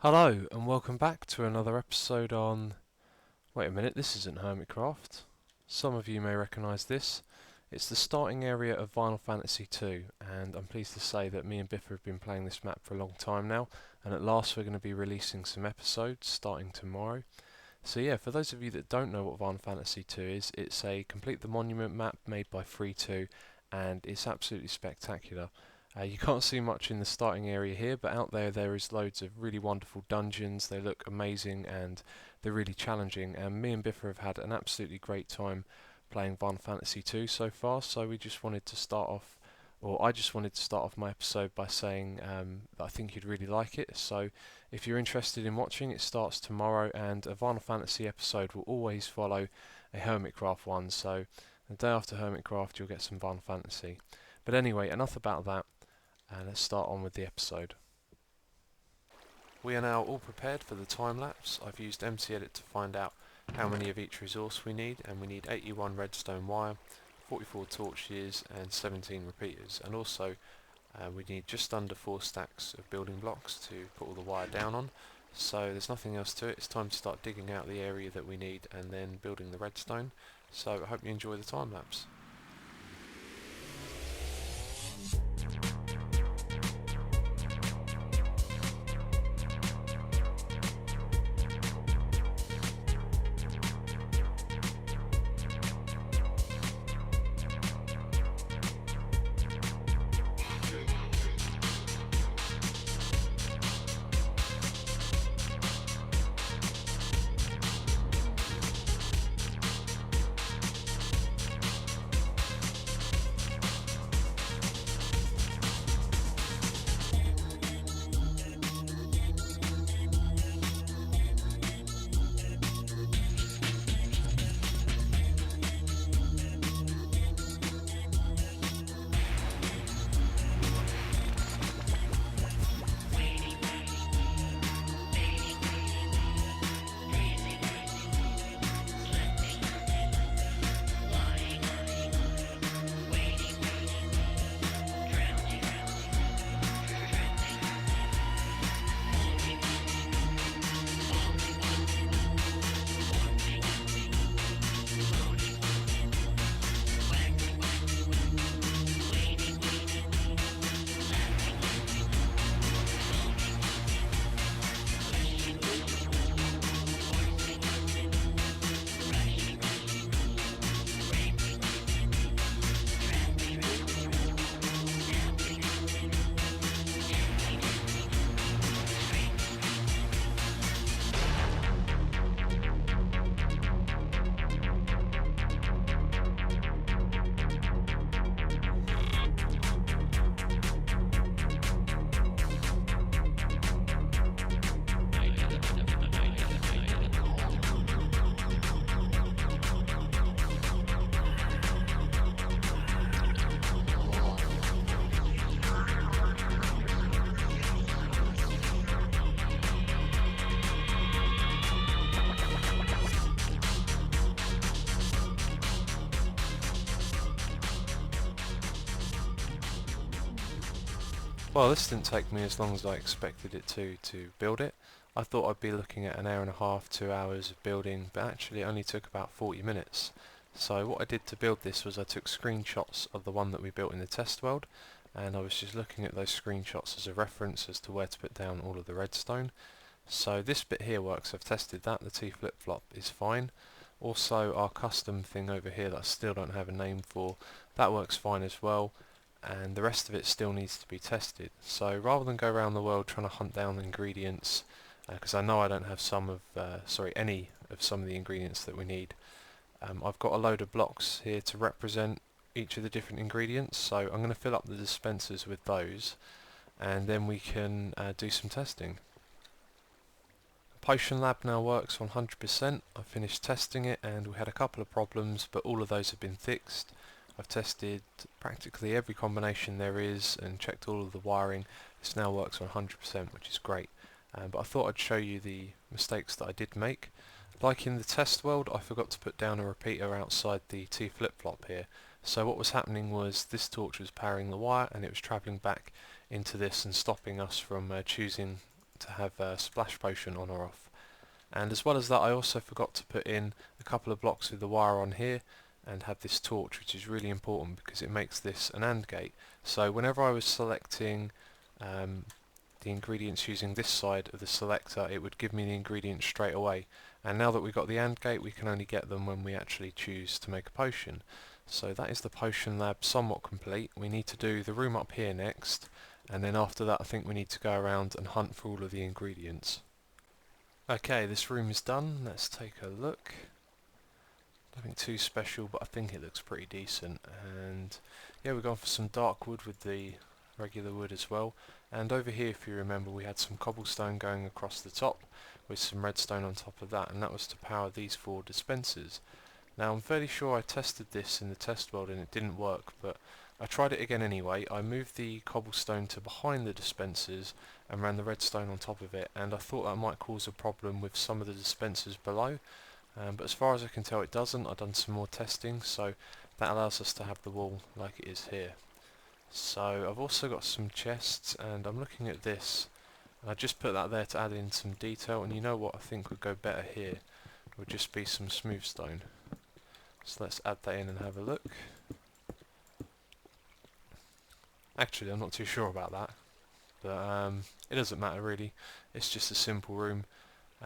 Hello and welcome back to another episode on... Wait a minute, this isn't Hermitcraft. Some of you may recognise this. It's the starting area of Final Fantasy II, and I'm pleased to say that me and Biffa have been playing this map for a long time now, and at last we're going to be releasing some episodes starting tomorrow. So yeah, for those of you that don't know what Final Fantasy II is, it's a Complete the Monument map made by Free2, and it's absolutely spectacular. You can't see much in the starting area here, but out there is loads of really wonderful dungeons. They look amazing and they're really challenging, and me and Biffa have had an absolutely great time playing Final Fantasy II so far, so we just wanted to start off, or I just wanted to start off my episode by saying that I think you'd really like it. So if you're interested in watching, it starts tomorrow, and a Final Fantasy episode will always follow a Hermitcraft one, so the day after Hermitcraft you'll get some Final Fantasy. But anyway, enough about that, and let's start on with the episode. We are now all prepared for the time lapse. I've used MCEdit to find out how many of each resource we need, and we need 81 redstone wire, 44 torches and 17 repeaters, and also we need just under 4 stacks of building blocks to put all the wire down on. So there's nothing else to it. It's time to start digging out the area that we need and then building the redstone. So I hope you enjoy the time lapse. Well, this didn't take me as long as I expected it to build it. I thought I'd be looking at an hour and a half, 2 hours of building, but actually it only took about 40 minutes. So what I did to build this was I took screenshots of the one that we built in the test world, and I was just looking at those screenshots as a reference as to where to put down all of the redstone. So this bit here works. I've tested that. The T flip-flop is fine. Also our custom thing over here that I still don't have a name for, that works fine as well, and the rest of it still needs to be tested. So rather than go around the world trying to hunt down ingredients, because I know I don't have any of some of the ingredients that we need, I've got a load of blocks here to represent each of the different ingredients, so I'm going to fill up the dispensers with those, and then we can do some testing. Potion Lab now works 100%. I finished testing it and we had a couple of problems, but all of those have been fixed. I've tested practically every combination there is and checked all of the wiring. This now works 100%, which is great. But I thought I'd show you the mistakes that I did make. Like in the test world, I forgot to put down a repeater outside the T flip-flop here. So what was happening was this torch was powering the wire and it was travelling back into this and stopping us from choosing to have a splash potion on or off. And as well as that, I also forgot to put in a couple of blocks with the wire on here and have this torch, which is really important because it makes this an AND gate. So whenever I was selecting the ingredients using this side of the selector, it would give me the ingredients straight away. And now that we've got the AND gate, we can only get them when we actually choose to make a potion. So that is the potion lab somewhat complete. We need to do the room up here next, and then after that I think we need to go around and hunt for all of the ingredients. Okay, this room is done. Let's take a look. Nothing too special, but I think it looks pretty decent. And yeah, we're going for some dark wood with the regular wood as well. And over here, if you remember, we had some cobblestone going across the top with some redstone on top of that, and that was to power these 4 dispensers. Now I'm fairly sure I tested this in the test world and it didn't work, but I tried it again anyway. I moved the cobblestone to behind the dispensers and ran the redstone on top of it, and I thought that might cause a problem with some of the dispensers below, but as far as I can tell it doesn't. I've done some more testing, so that allows us to have the wall like it is here. So I've also got some chests, and I'm looking at this, and I just put that there to add in some detail, and you know what I think would go better here would just be some smooth stone. So let's add that in and have a look. Actually, I'm not too sure about that, but it doesn't matter really. It's just a simple room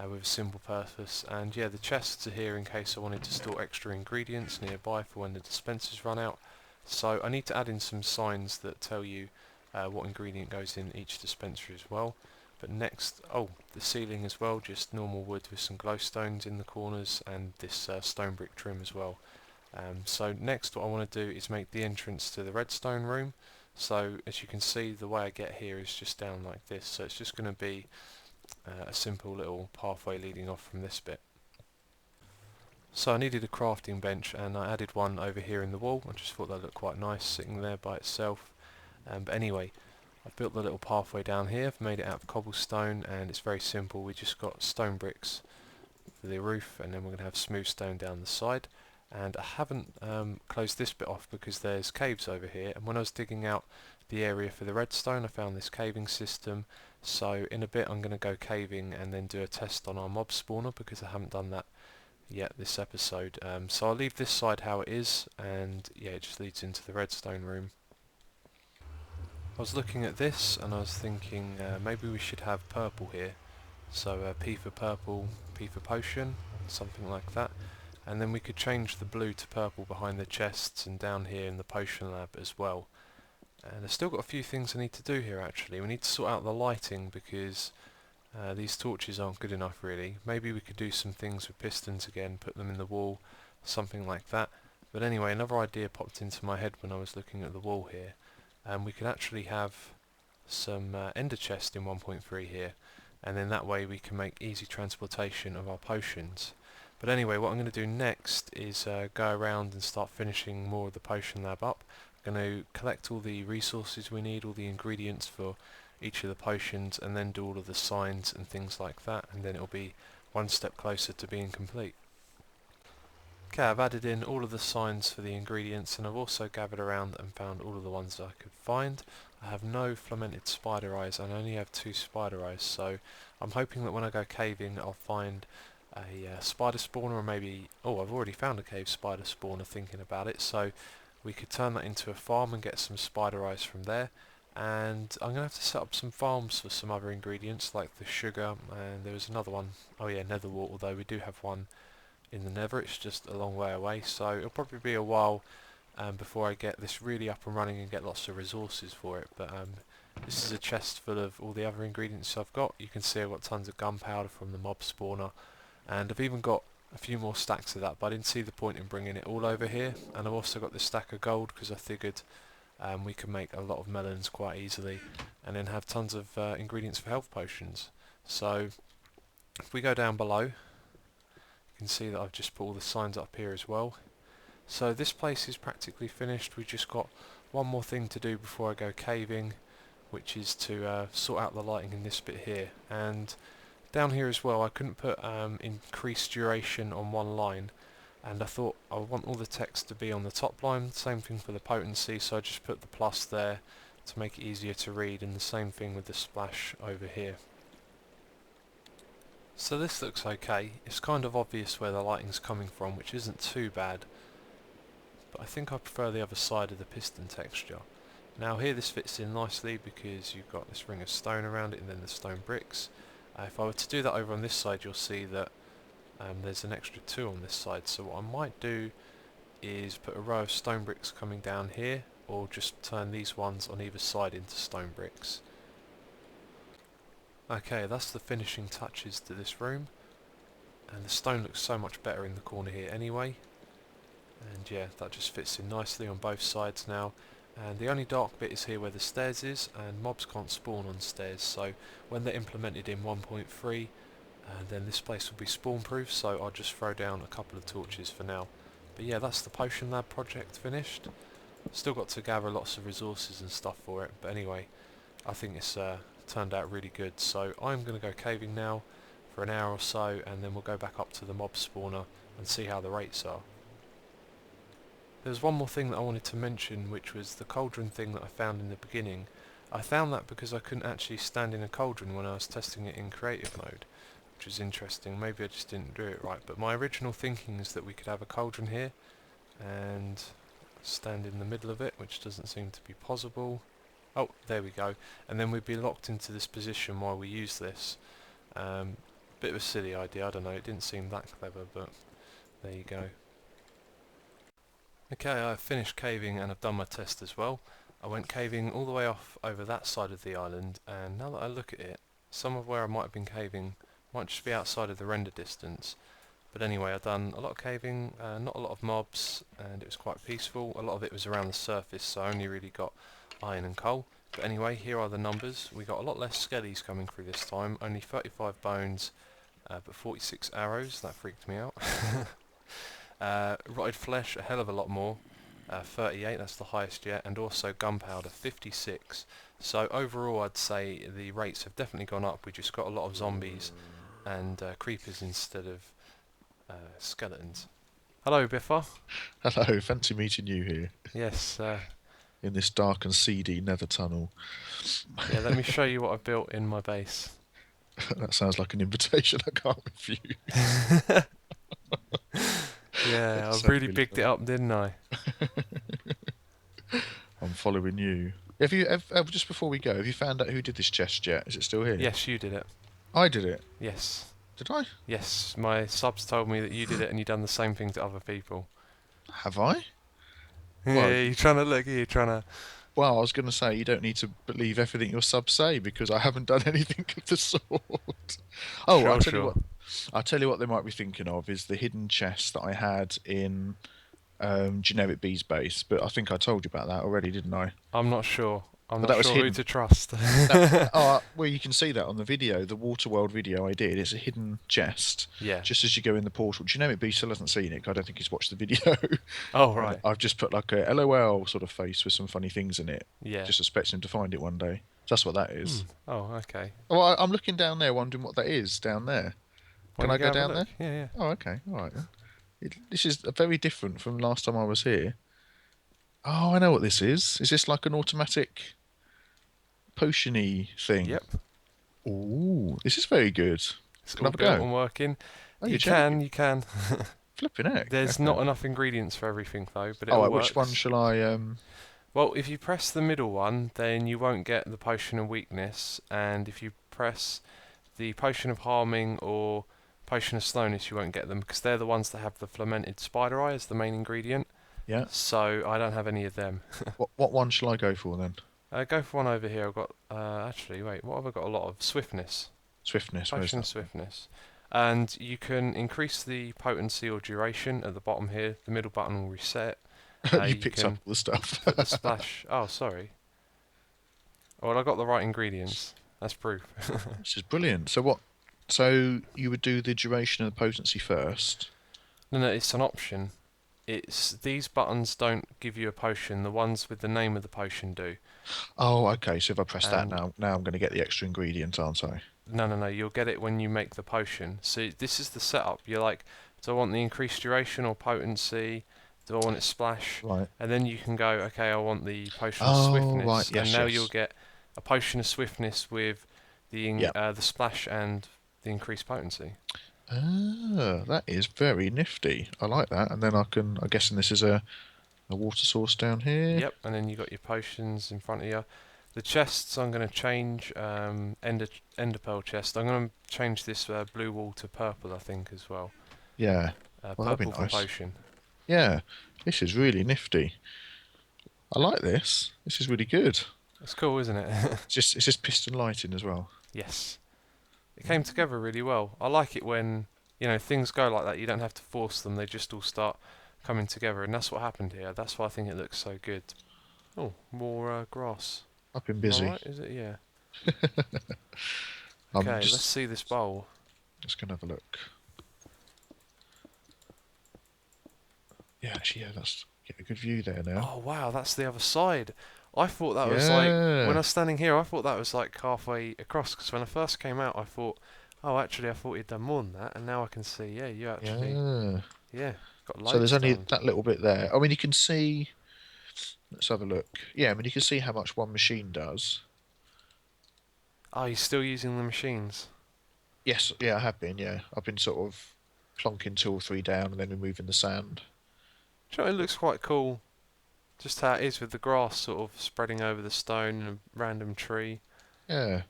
with a simple purpose, and yeah, the chests are here in case I wanted to store extra ingredients nearby for when the dispensers run out. So I need to add in some signs that tell you what ingredient goes in each dispenser as well. But next, the ceiling as well, just normal wood with some glowstones in the corners and this stone brick trim as well. So next what I want to do is make the entrance to the redstone room. So as you can see, the way I get here is just down like this, so it's just going to be a simple little pathway leading off from this bit. So I needed a crafting bench, and I added one over here in the wall. I just thought that looked quite nice sitting there by itself. But anyway, I've built the little pathway down here. I've made it out of cobblestone, and it's very simple. We just got stone bricks for the roof, and then we're going to have smooth stone down the side. And I haven't closed this bit off because there's caves over here, and when I was digging out the area for the redstone I found this caving system. So in a bit I'm going to go caving and then do a test on our mob spawner, because I haven't done that yet this episode. So I'll leave this side how it is, and yeah, it just leads into the redstone room. I was looking at this and I was thinking maybe we should have purple here. So P for purple, P for potion, something like that. And then we could change the blue to purple behind the chests and down here in the potion lab as well. And I've still got a few things I need to do here actually. We need to sort out the lighting because these torches aren't good enough really. Maybe we could do some things with pistons again, put them in the wall, something like that. But anyway, another idea popped into my head when I was looking at the wall here. We could actually have some ender chest in 1.3 here, and then that way we can make easy transportation of our potions. But anyway, what I'm going to do next is go around and start finishing more of the potion lab up. I'm going to collect all the resources we need, all the ingredients for each of the potions, and then do all of the signs and things like that, and then it'll be one step closer to being complete. Okay, I've added in all of the signs for the ingredients, and I've also gathered around and found all of the ones that I could find. I have no fermented spider eyes, and I only have 2 spider eyes, so I'm hoping that when I go caving I'll find a spider spawner, or maybe, I've already found a cave spider spawner thinking about it, so we could turn that into a farm and get some spider eyes from there. And I'm going to have to set up some farms for some other ingredients like the sugar, and there was another one, nether wart, although we do have one in the nether, it's just a long way away, so it'll probably be a while before I get this really up and running and get lots of resources for it. But this is a chest full of all the other ingredients I've got. You can see I've got tons of gunpowder from the mob spawner, and I've even got a few more stacks of that, but I didn't see the point in bringing it all over here. And I've also got this stack of gold because I figured we can make a lot of melons quite easily and then have tons of ingredients for health potions. So if we go down below, you can see that I've just put all the signs up here as well. So this place is practically finished. We've just got one more thing to do before I go caving, which is to sort out the lighting in this bit here. And down here as well, I couldn't put increased duration on one line, and I thought I want all the text to be on the top line. Same thing for the potency, so I just put the plus there to make it easier to read, and the same thing with the splash over here. So this looks okay. It's kind of obvious where the lighting's coming from, which isn't too bad, but I think I prefer the other side of the piston texture. Now here this fits in nicely because you've got this ring of stone around it and then the stone bricks. If I were to do that over on this side, you'll see that there's an extra 2 on this side, so what I might do is put a row of stone bricks coming down here, or just turn these ones on either side into stone bricks. Okay, that's the finishing touches to this room, and the stone looks so much better in the corner here anyway, and yeah, that just fits in nicely on both sides now. And the only dark bit is here where the stairs is, and mobs can't spawn on stairs, so when they're implemented in 1.3 then this place will be spawn proof, so I'll just throw down a couple of torches for now. But yeah, that's the potion lab project finished. Still got to gather lots of resources and stuff for it, but anyway, I think it's turned out really good. So I'm going to go caving now for an hour or so, and then we'll go back up to the mob spawner and see how the rates are. There's one more thing that I wanted to mention, which was the cauldron thing that I found in the beginning. I found that because I couldn't actually stand in a cauldron when I was testing it in creative mode, which is interesting. Maybe I just didn't do it right, but my original thinking is that we could have a cauldron here and stand in the middle of it, which doesn't seem to be possible. Oh, there we go. And then we'd be locked into this position while we use this. Bit of a silly idea, I don't know, it didn't seem that clever, but there you go. Okay, I've finished caving and I've done my test as well. I went caving all the way off over that side of the island, and now that I look at it, some of where I might have been caving might just be outside of the render distance. But anyway, I've done a lot of caving, not a lot of mobs, and it was quite peaceful. A lot of it was around the surface, so I only really got iron and coal. But anyway, here are the numbers. We got a lot less skellies coming through this time, only 35 bones, but 46 arrows. That freaked me out. Rotted flesh, a hell of a lot more, 38, that's the highest yet, and also gunpowder, 56. So overall I'd say the rates have definitely gone up. We just got a lot of zombies and creepers instead of skeletons. Hello, Biffa. Hello, fancy meeting you here. Yes. In this dark and seedy nether tunnel. Yeah, let me show you what I've built in my base. That sounds like an invitation I can't refuse. Yeah, I've So really bigged it up, didn't I? I'm following you. Have you just before we go, have you found out who did this chest yet? Is it still here? Yes, you did it. I did it. Yes. Did I? Yes, my subs told me that you did it and you've done the same thing to other people. Have I? Yeah, Well, you're trying to look, you're trying to... well, I was going to say you don't need to believe everything your subs say because I haven't done anything of the sort. Oh, Sure, I'll tell you sure. what. I'll tell you what they might be thinking of is the hidden chest that I had in Generic Bee's base, but I think I told you about that already, didn't I? I'm not sure. I'm But not that was sure who hidden. to trust. Well, you can see that on the video, the Waterworld video I did. It's a hidden chest, Yeah. just as you go in the portal. Generic Bee still hasn't seen it, 'cause I don't think he's watched the video. Oh, And right. I've just put like a LOL sort of face with some funny things in it, Yeah. just expecting him to find it one day. So that's what that is. Oh, okay. Well, I'm looking down there, wondering what that is down there. Why Can don't I you go have a down look? there? Yeah, yeah. Oh, okay, all right then. This is very different from last time I was here. Oh, I know what this is. Is this like an automatic potion-y thing? Yep. Ooh, this is very good. It's Can I all have a built go? and working. Oh, You you're can, joking. you can. Flipping heck. There's Okay. not enough ingredients for everything though, but it All all right, which one works. shall I? Well, if you press the middle one, then you won't get the potion of weakness, and if you press the potion of harming or potion of slowness, you won't get them because they're the ones that have the fermented spider eye as the main ingredient. Yeah. So I don't have any of them. What one shall I go for then? Go for one over here. I've got actually wait, what have I got? A lot of swiftness. Swiftness. Where's Potion of that? swiftness. And you can increase the potency or duration at the bottom here. The middle button will reset. You You picked up can all the stuff. put the splash. Oh, sorry. Well, I got the right ingredients. That's proof. This is brilliant. So what? So you would do the duration and the potency first. No, it's an option. It's these buttons don't give you a potion. The ones with the name of the potion do. Oh, okay. So if I press that And now I'm going to get the extra ingredient, aren't I? no. You'll get it when you make the potion. So this is the setup. You're like, do I want the increased duration or potency? Do I want it splash? Right. And then you can go, okay, I want the potion of Oh, swiftness, right. and Yes, now you'll yes. get a potion of swiftness with the Yeah. the splash and the increased potency. Ah, that is very nifty. I like that. And then I'm guessing this is a water source down here. Yep, and then you got your potions in front of you. The chests I'm going to change, ender pearl chest. I'm going to change this blue wall to purple, I think, as well. Yeah. Well, that'd Purple be for nice. potion. Yeah. This is really nifty. I like this. This is really good. It's cool, isn't it? It's just piston lighting as well. Yes. It came together really well. I like it when, things go like that. You don't have to force them. They just all start coming together, and that's what happened here. That's why I think it looks so good. Oh, more grass. I've been Am I busy. right? Is it? Yeah. I'm Okay, let's see this bowl. just gonna have a look. Yeah, actually, yeah, that's get a good view there now. Oh wow, that's the other side. I thought that was like, when I Yeah. was standing here, I thought that was like halfway across, because when I first came out, I thought, oh, actually, I thought you'd done more than that, and now I can see, yeah, you actually, Yeah. yeah, got So there's loads only done. that little bit there. I mean, you can see. Let's have a look. Yeah, I mean, you can see how much one machine does. Oh, you're still using the machines? Yes, yeah, I have been. Yeah, I've been sort of plonking 2 or 3 down and then removing the sand. Do you know, it looks quite cool, just how it is with the grass sort of spreading over the stone and a random tree. Yeah,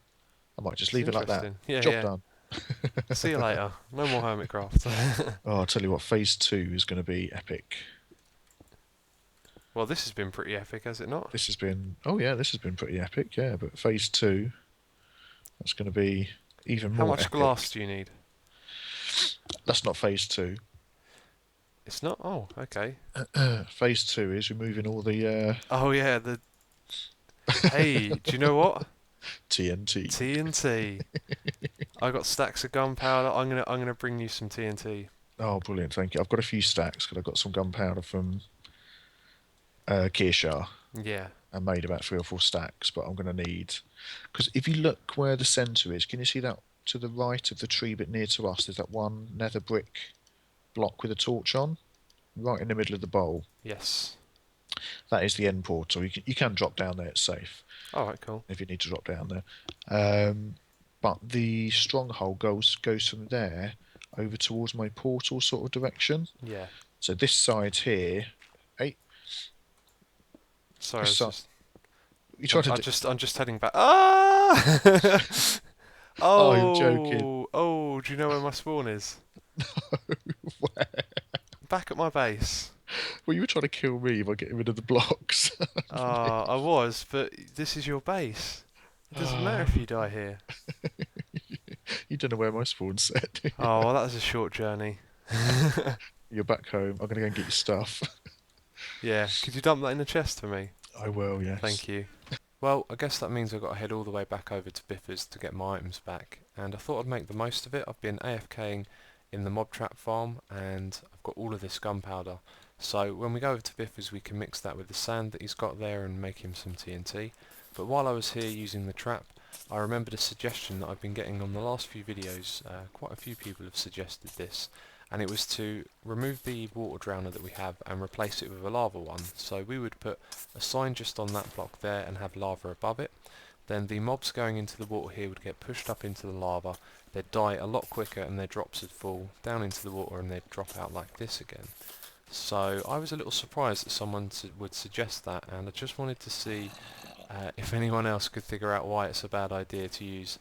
I might just It's leave it like that. interesting. Yeah, Job yeah. done. See you later. No more Hermitcraft. Oh, I'll tell you what, phase 2 is going to be epic. Well, this has been pretty epic, has it not? This has been, oh yeah, this has been pretty epic, yeah, but phase 2, that's going to be even How more much glass epic. do you need? That's not phase 2. It's not? Oh, okay. Phase 2 is removing all the Oh yeah, the hey, do you know what? TNT. TNT. I got stacks of gunpowder. I'm gonna bring you some TNT. Oh, brilliant, thank you. I've got a few stacks because I've got some gunpowder from Kearshar. Yeah. I made about 3 or 4 stacks, but I'm going to need... Because if you look where the centre is, can you see that to the right of the tree bit near to us, there's that one nether brick block with a torch on, right in the middle of the bowl. Yes. That is the end portal. You can drop down there, it's safe, All right. Cool. if you need to drop down there. But the stronghold goes from there over towards my portal sort of direction. Yeah. So this side here... Hey, Sorry, I this was side... just. You try to I'm do... just. I'm just heading back. Ah! Oh, you're joking. Oh. Oh. Do you know where my spawn is? Back at my base. Well, you were trying to kill me by getting rid of the blocks. I was, but this is your base. It doesn't matter Ah, if you die here. you don't know where my spawn's set. Do you? Oh, well, that was a short journey. You're back home. I'm going to go and get your stuff. Yeah. Could you dump that in the chest for me? I will, yes. Thank you. Well, I guess that means I've got to head all the way back over to Biffa's to get my items back, and I thought I'd make the most of it. I've been AFKing in the mob trap farm, and I've got all of this gunpowder. So when we go over to Biffa's, we can mix that with the sand that he's got there and make him some TNT. But while I was here using the trap, I remembered a suggestion that I've been getting on the last few videos. Quite a few people have suggested this, and it was to remove the water drowner that we have and replace it with a lava one. So we would put a sign just on that block there and have lava above it. Then the mobs going into the water here would get pushed up into the lava, they'd die a lot quicker and their drops would fall down into the water and they'd drop out like this again. So I was a little surprised that someone would suggest that, and I just wanted to see if anyone else could figure out why it's a bad idea to use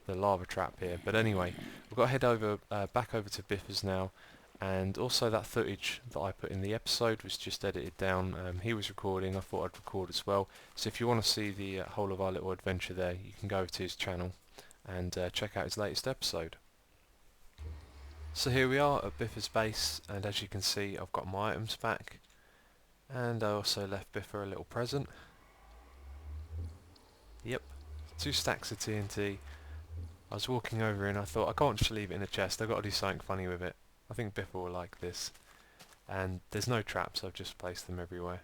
the lava trap here. But anyway, we've got to head over back over to Biffa's now, and also that footage that I put in the episode was just edited down. He was recording, I thought I'd record as well. So if you want to see the whole of our little adventure there, you can go over to his channel and check out his latest episode. So here we are at Biffa's base, and as you can see I've got my items back, and I also left Biffa a little present. Yep, 2 stacks of TNT. I was walking over and I thought I can't just leave it in a chest, I've got to do something funny with it. I think Biffa will like this. And there's no traps, I've just placed them everywhere.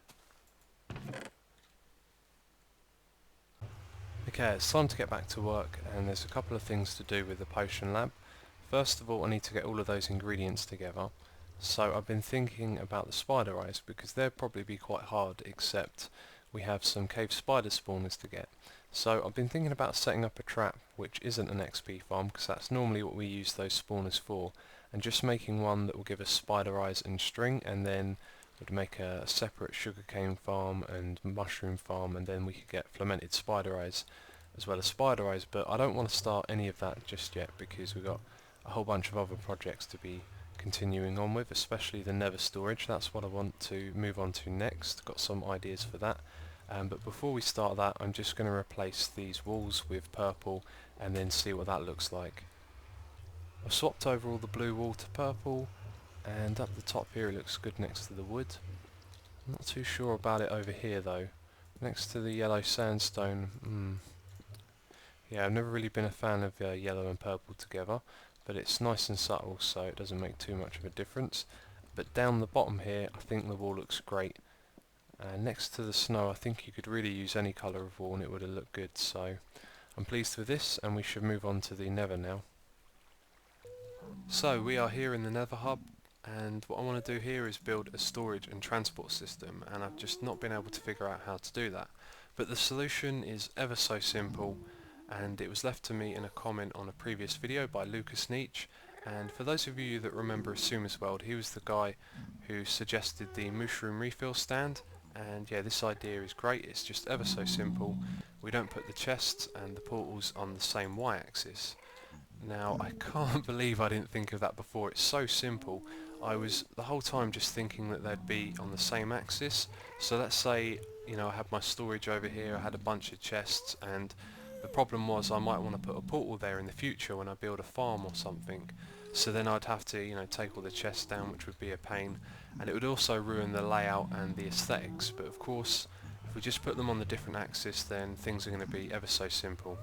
Okay, it's time to get back to work, and there's a couple of things to do with the potion lab. First of all, I need to get all of those ingredients together. So I've been thinking about the spider eyes, because they'd probably be quite hard, except we have some cave spider spawners to get. So I've been thinking about setting up a trap which isn't an XP farm, because that's normally what we use those spawners for, and just making one that will give us spider eyes and string, and then would make a separate sugarcane farm and mushroom farm, and then we could get fermented spider eyes as well as spider eyes. But I don't want to start any of that just yet, because we've got a whole bunch of other projects to be continuing on with, especially the nether storage. That's what I want to move on to next. Got some ideas for that. But before we start that, I'm just going to replace these walls with purple and then see what that looks like. I've swapped over all the blue wool to purple, and up the top here it looks good next to the wood. I'm not too sure about it over here though. Next to the yellow sandstone, yeah, I've never really been a fan of yellow and purple together, but it's nice and subtle, so it doesn't make too much of a difference. But down the bottom here, I think the wall looks great. Next to the snow, I think you could really use any colour of wall and it would have looked good, so I'm pleased with this, and we should move on to the nether now. So we are here in the nether hub, and what I want to do here is build a storage and transport system, and I've just not been able to figure out how to do that. But the solution is ever so simple, and it was left to me in a comment on a previous video by Lucas Nietzsche. And for those of you that remember xisumavoid, he was the guy who suggested the mushroom refill stand. And yeah, this idea is great. It's just ever so simple. We don't put the chests and the portals on the same y-axis. Now, I can't believe I didn't think of that before. It's so simple. I was the whole time just thinking that they'd be on the same axis. So let's say, you know, I had my storage over here, I had a bunch of chests, and the problem was I might want to put a portal there in the future when I build a farm or something. So then I'd have to, you know, take all the chests down, which would be a pain, and it would also ruin the layout and the aesthetics. But of course, if we just put them on the different axis, then things are going to be ever so simple.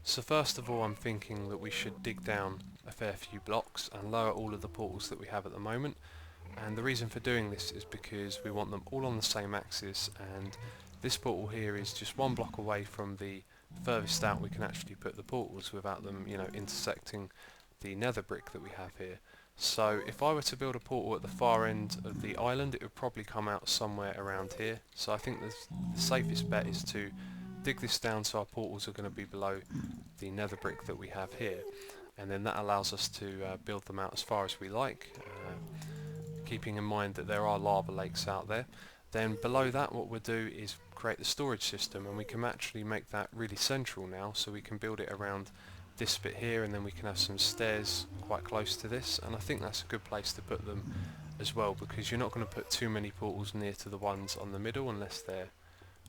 So first of all, I'm thinking that we should dig down a fair few blocks and lower all of the portals that we have at the moment. And the reason for doing this is because we want them all on the same axis, and this portal here is just one block away from the furthest out we can actually put the portals without them, you know, intersecting the nether brick that we have here. So if I were to build a portal at the far end of the island, it would probably come out somewhere around here. So I think the safest bet is to dig this down so our portals are going to be below the nether brick that we have here, and then that allows us to build them out as far as we like, keeping in mind that there are lava lakes out there. Then below that, what we'll do is create the storage system, and we can actually make that really central now, so we can build it around this bit here, and then we can have some stairs quite close to this, and I think that's a good place to put them as well, because you're not going to put too many portals near to the ones on the middle unless they're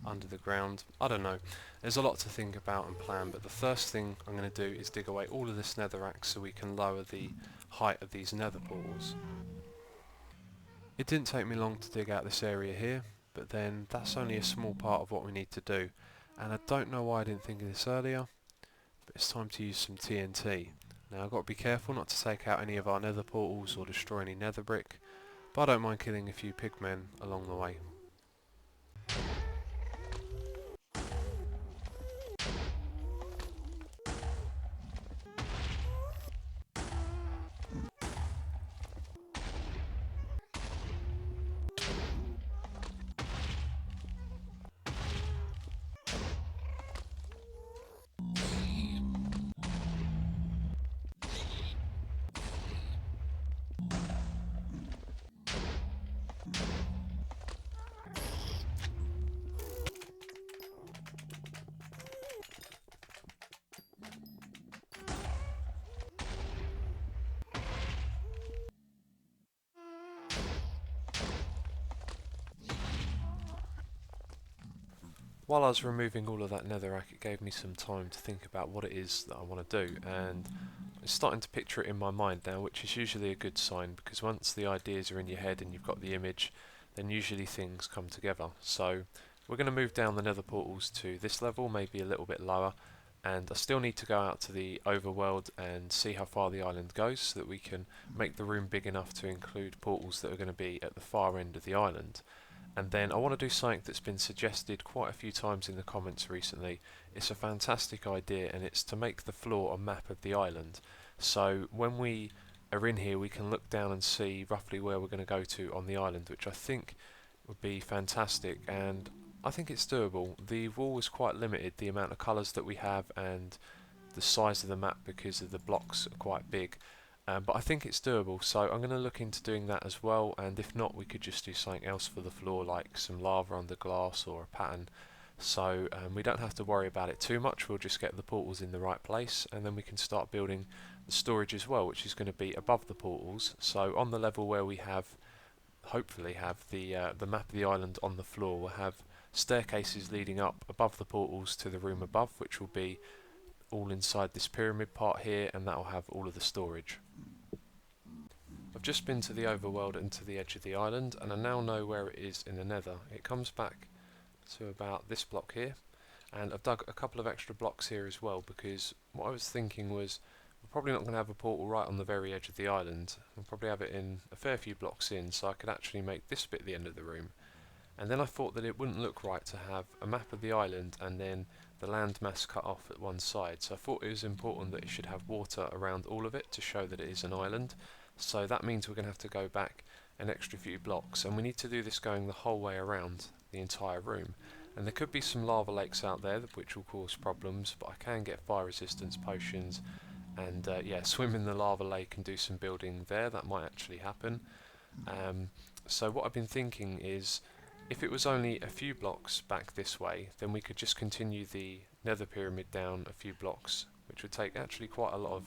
under the ground. I don't know, there's a lot to think about and plan, but the first thing I'm going to do is dig away all of this netherrack so we can lower the height of these nether portals. It didn't take me long to dig out this area here, but then that's only a small part of what we need to do, and I don't know why I didn't think of this earlier, but it's time to use some TNT. Now I've got to be careful not to take out any of our nether portals or destroy any nether brick, but I don't mind killing a few pigmen along the way. While I was removing all of that netherrack, it gave me some time to think about what it is that I want to do, and I'm starting to picture it in my mind now, which is usually a good sign, because once the ideas are in your head and you've got the image, then usually things come together. So we're going to move down the nether portals to this level, maybe a little bit lower, and I still need to go out to the overworld and see how far the island goes so that we can make the room big enough to include portals that are going to be at the far end of the island. And then I want to do something that's been suggested quite a few times in the comments recently. It's a fantastic idea, and it's to make the floor a map of the island. So when we are in here, we can look down and see roughly where we're going to go to on the island, which I think would be fantastic. And I think it's doable. The wall is quite limited, the amount of colours that we have and the size of the map because of the blocks are quite big. But I think it's doable, so I'm going to look into doing that as well, and if not we could just do something else for the floor, like some lava under glass or a pattern. So we don't have to worry about it too much, we'll just get the portals in the right place and then we can start building the storage as well, which is going to be above the portals. So on the level where we hopefully have the map of the island on the floor, we'll have staircases leading up above the portals to the room above, which will be all inside this pyramid part here, and that will have all of the storage. I've just been to the overworld and to the edge of the island, and I now know where it is in the nether. It comes back to about this block here, and I've dug a couple of extra blocks here as well, because what I was thinking was we're probably not going to have a portal right on the very edge of the island. We'll probably have it in a fair few blocks in, so I could actually make this bit the end of the room. And then I thought that it wouldn't look right to have a map of the island and then the landmass cut off at one side, so I thought it was important that it should have water around all of it to show that it is an island. So that means we're going to have to go back an extra few blocks, and we need to do this going the whole way around the entire room. And there could be some lava lakes out there which will cause problems, but I can get fire resistance potions and yeah, swim in the lava lake and do some building there. That might actually happen. So what I've been thinking is, if it was only a few blocks back this way, then we could just continue the nether pyramid down a few blocks, which would take actually quite a lot of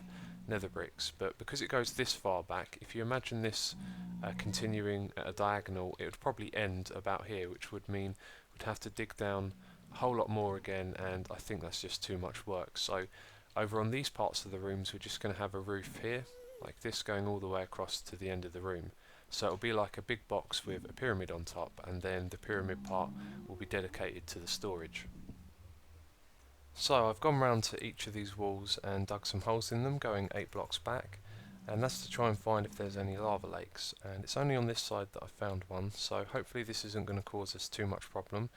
nether bricks. But because it goes this far back, if you imagine this continuing at a diagonal, it would probably end about here, which would mean we'd have to dig down a whole lot more again, and I think that's just too much work. So over on these parts of the rooms, we're just going to have a roof here, like this, going all the way across to the end of the room. So it'll be like a big box with a pyramid on top, and then the pyramid part will be dedicated to the storage. So I've gone round to each of these walls and dug some holes in them, going 8 blocks back, and that's to try and find if there's any lava lakes. And it's only on this side that I found one, so hopefully this isn't going to cause us too much problem.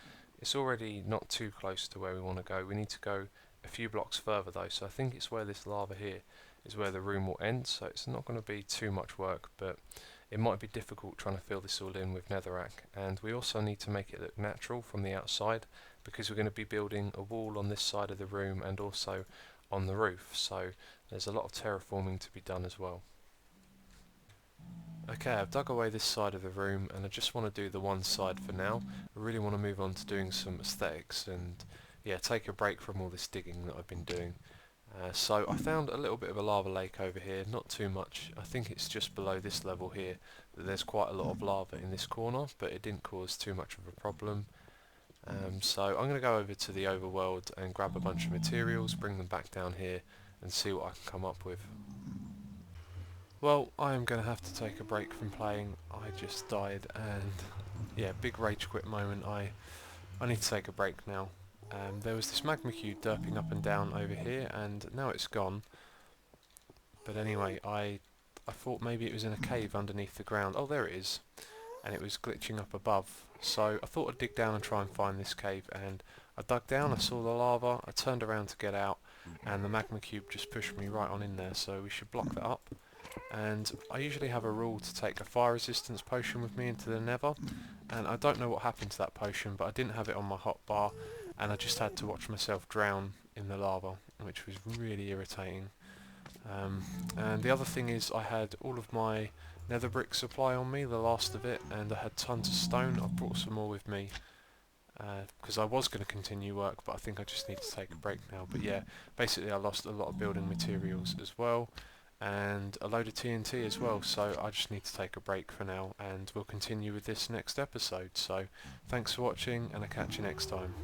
It's already not too close to where we want to go. We need to go a few blocks further though, so I think it's where this lava here is where the room will end, so it's not going to be too much work, but it might be difficult trying to fill this all in with netherrack. And we also need to make it look natural from the outside, because we're going to be building a wall on this side of the room and also on the roof, so there's a lot of terraforming to be done as well. Okay, I've dug away this side of the room and I just want to do the one side for now. I really want to move on to doing some aesthetics and yeah, take a break from all this digging that I've been doing. So I found a little bit of a lava lake over here, not too much. I think it's just below this level here that there's quite a lot of lava in this corner, but it didn't cause too much of a problem. So I'm going to go over to the overworld and grab a bunch of materials, bring them back down here and see what I can come up with. Well, I am going to have to take a break from playing. I just died and yeah, big rage quit moment. I need to take a break now. There was this magma cube derping up and down over here, and now it's gone. But anyway, I thought maybe it was in a cave underneath the ground. Oh, there it is. And it was glitching up above. So I thought I'd dig down and try and find this cave, and I dug down, I saw the lava, I turned around to get out, and the magma cube just pushed me right on in there, so we should block that up. And I usually have a rule to take a fire resistance potion with me into the nether, and I don't know what happened to that potion, but I didn't have it on my hotbar, and I just had to watch myself drown in the lava, which was really irritating. And the other thing is, I had all of my nether brick supply on me, the last of it, and I had tons of stone. I brought some more with me because I was going to continue work, but I think I just need to take a break now. But yeah, basically I lost a lot of building materials as well, and a load of TNT as well, so I just need to take a break for now, and we'll continue with this next episode. So thanks for watching, and I'll catch you next time.